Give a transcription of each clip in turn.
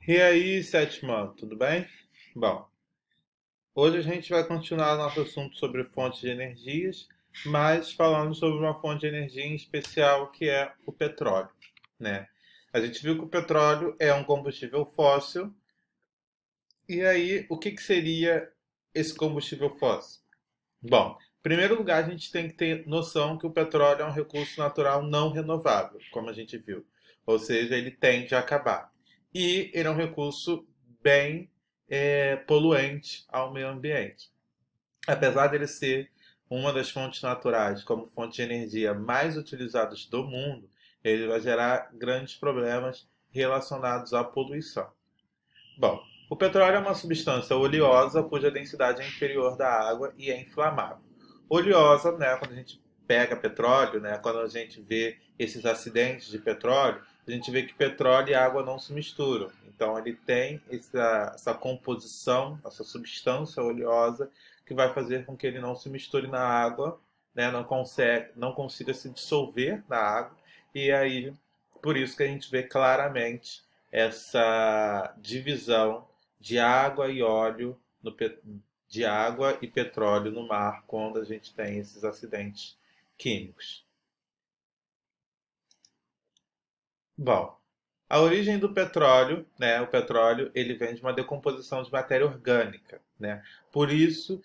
E aí, Sétima, tudo bem? Bom, hoje a gente vai continuar nosso assunto sobre fontes de energias, mas falando sobre uma fonte de energia em especial que é o petróleo, né? A gente viu que o petróleo é um combustível fóssil, e aí o que seria esse combustível fóssil? Bom, em primeiro lugar a gente tem que ter noção que o petróleo é um recurso natural não renovável, como a gente viu, ou seja, ele tende a acabar. E ele é um recurso bem poluente ao meio ambiente. Apesar dele ser uma das fontes naturais como fonte de energia mais utilizadas do mundo, ele vai gerar grandes problemas relacionados à poluição. Bom, o petróleo é uma substância oleosa cuja densidade é inferior da água e é inflamável. Oleosa, né, quando a gente pega petróleo, né, quando a gente vê esses acidentes de petróleo, a gente vê que petróleo e água não se misturam. Então ele tem essa composição, essa substância oleosa que vai fazer com que ele não se misture na água, né, não consiga se dissolver na água, e aí por isso que a gente vê claramente essa divisão de água e óleo no, de água e petróleo no mar quando a gente tem esses acidentes químicos. Bom, a origem do petróleo, né? O petróleo ele vem de uma decomposição de matéria orgânica, né? Por isso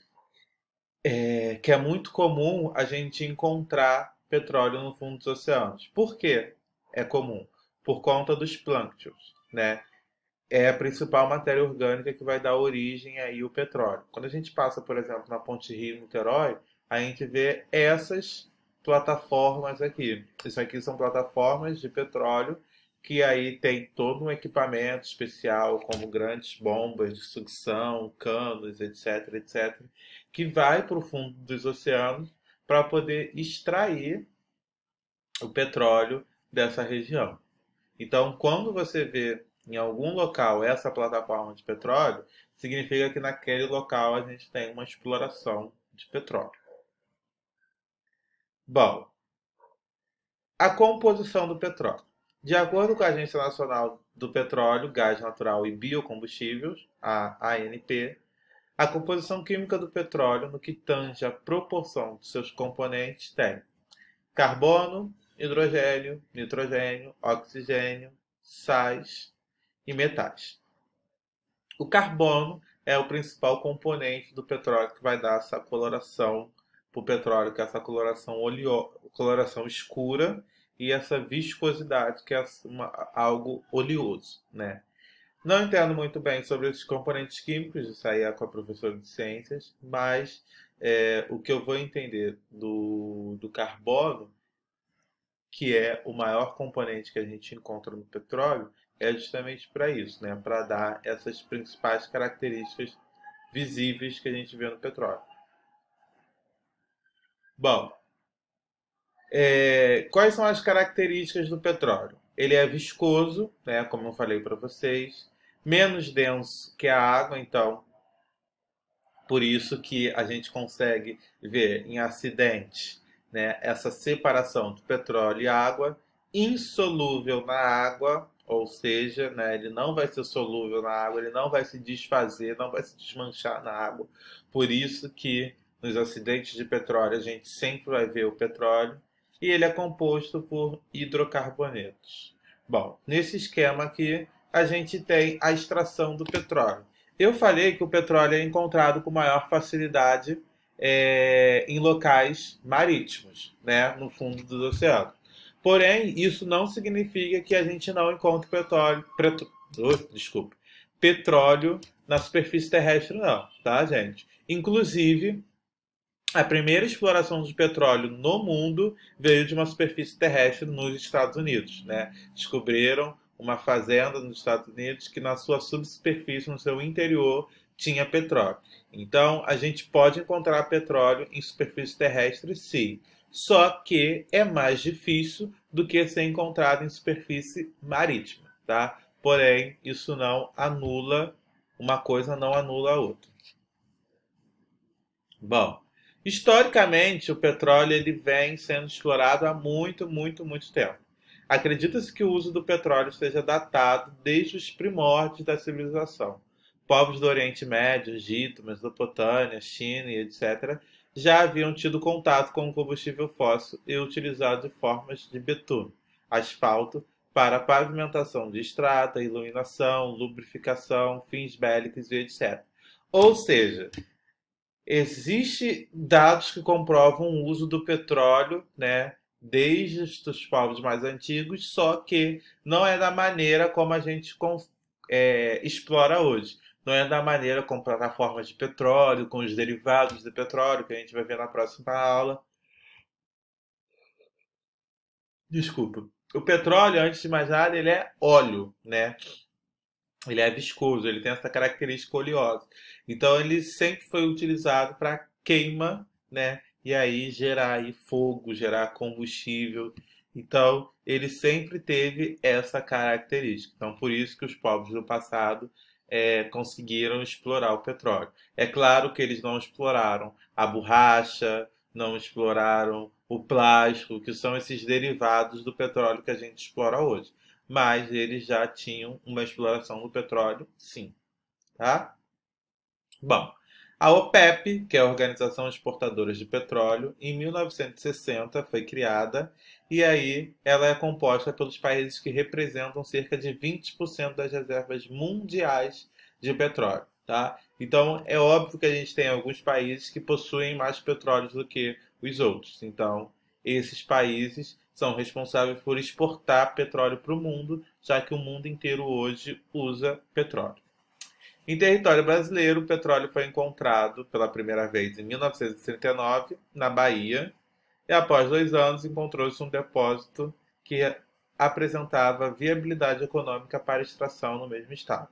que é muito comum a gente encontrar petróleo no fundo dos oceanos. Por que é comum? Por conta dos plânctons, né? É a principal matéria orgânica que vai dar origem aí ao petróleo. Quando a gente passa, por exemplo, na Ponte Rio-Niterói, a gente vê essas plataformas aqui. Isso aqui são plataformas de petróleo que aí tem todo um equipamento especial, como grandes bombas de sucção, canos, etc, etc, que vai para o fundo dos oceanos para poder extrair o petróleo dessa região. Então, quando você vê em algum local essa plataforma de petróleo, significa que naquele local a gente tem uma exploração de petróleo. Bom, a composição do petróleo. De acordo com a Agência Nacional do Petróleo, Gás Natural e Biocombustíveis, a ANP, a composição química do petróleo, no que tange a proporção de seus componentes, tem carbono, hidrogênio, nitrogênio, oxigênio, sais e metais. O carbono é o principal componente do petróleo que vai dar essa coloração para o petróleo, que é essa coloração escura e essa viscosidade, que é algo oleoso, né? Não entendo muito bem sobre esses componentes químicos, isso aí é com a professora de ciências, mas o que eu vou entender do carbono, que é o maior componente que a gente encontra no petróleo, é justamente para isso, né? Para dar essas principais características visíveis que a gente vê no petróleo. Bom, quais são as características do petróleo? Ele é viscoso, né? Como eu falei para vocês, menos denso que a água, então por isso que a gente consegue ver em acidentes, né, essa separação do petróleo e água, insolúvel na água, ou seja, né, ele não vai ser solúvel na água, ele não vai se desfazer, não vai se desmanchar na água. Por isso que nos acidentes de petróleo a gente sempre vai ver o petróleo e ele é composto por hidrocarbonetos. Bom, nesse esquema aqui a gente tem a extração do petróleo. Eu falei que o petróleo é encontrado com maior facilidade em locais marítimos, né, no fundo dos oceanos. Porém, isso não significa que a gente não encontre petróleo na superfície terrestre, não, tá, gente? Inclusive, a primeira exploração de petróleo no mundo veio de uma superfície terrestre nos Estados Unidos, né? Descobriram uma fazenda nos Estados Unidos que na sua subsuperfície, no seu interior, tinha petróleo. Então, a gente pode encontrar petróleo em superfície terrestre, sim. Só que é mais difícil do que ser encontrado em superfície marítima, tá? Porém, isso não anula uma coisa, não anula a outra. Bom, historicamente o petróleo ele vem sendo explorado há muito, muito, muito tempo. Acredita-se que o uso do petróleo esteja datado desde os primórdios da civilização. Povos do Oriente Médio, Egito, Mesopotâmia, China e etc., já haviam tido contato com o combustível fóssil e utilizado de formas de betume, asfalto, para pavimentação de estrada, iluminação, lubrificação, fins bélicos e etc. Ou seja, existem dados que comprovam o uso do petróleo, né, desde os povos mais antigos, só que não é da maneira como a gente explora hoje. Não é da maneira com plataformas de petróleo, com os derivados de petróleo, que a gente vai ver na próxima aula. Desculpa. O petróleo, antes de mais nada, ele é óleo, né? Ele é viscoso, ele tem essa característica oleosa. Então ele sempre foi utilizado para queima, né? E aí gerar aí fogo, gerar combustível. Então ele sempre teve essa característica. Então por isso que os povos do passado conseguiram explorar o petróleo. É claro que eles não exploraram a borracha, não exploraram o plástico, que são esses derivados do petróleo que a gente explora hoje, mas eles já tinham uma exploração do petróleo, sim, tá? Bom, a OPEP, que é a Organização Exportadora de Petróleo, em 1960 foi criada e aí ela é composta pelos países que representam cerca de 20% das reservas mundiais de petróleo, tá? Então é óbvio que a gente tem alguns países que possuem mais petróleo do que os outros. Então esses países são responsáveis por exportar petróleo para o mundo, já que o mundo inteiro hoje usa petróleo. Em território brasileiro, o petróleo foi encontrado pela primeira vez em 1939, na Bahia, e após 2 anos encontrou-se um depósito que apresentava viabilidade econômica para extração no mesmo estado.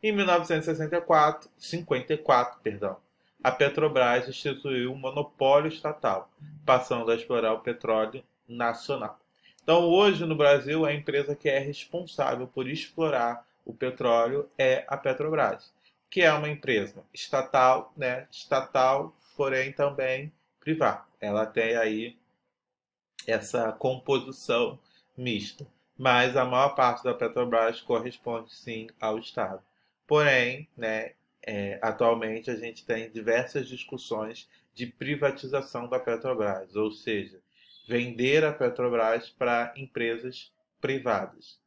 Em 1954, perdão, a Petrobras instituiu um monopólio estatal, passando a explorar o petróleo nacional. Então, hoje no Brasil, a empresa que é responsável por explorar o petróleo é a Petrobras, que é uma empresa estatal, né? Estatal, porém também privada. Ela tem aí essa composição mista, mas a maior parte da Petrobras corresponde sim ao Estado. Porém, né, atualmente a gente tem diversas discussões de privatização da Petrobras, ou seja, vender a Petrobras para empresas privadas.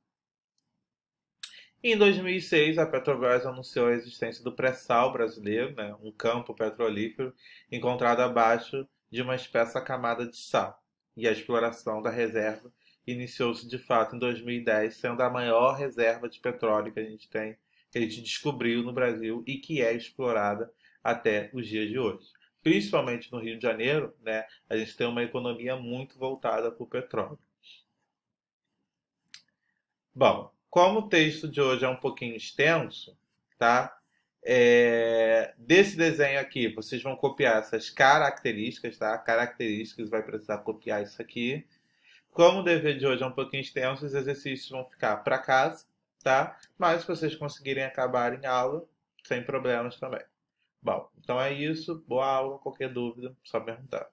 Em 2006, a Petrobras anunciou a existência do pré-sal brasileiro, né, um campo petrolífero encontrado abaixo de uma espessa camada de sal. E a exploração da reserva iniciou-se de fato em 2010, sendo a maior reserva de petróleo que a gente tem, que a gente descobriu no Brasil e que é explorada até os dias de hoje. Principalmente no Rio de Janeiro, né, a gente tem uma economia muito voltada para o petróleo. Bom, como o texto de hoje é um pouquinho extenso, tá? Desse desenho aqui, vocês vão copiar essas características, tá? Características, vai precisar copiar isso aqui. Como o dever de hoje é um pouquinho extenso, os exercícios vão ficar para casa, tá? Mas se vocês conseguirem acabar em aula, sem problemas também. Bom, então é isso. Boa aula. Qualquer dúvida, só perguntar.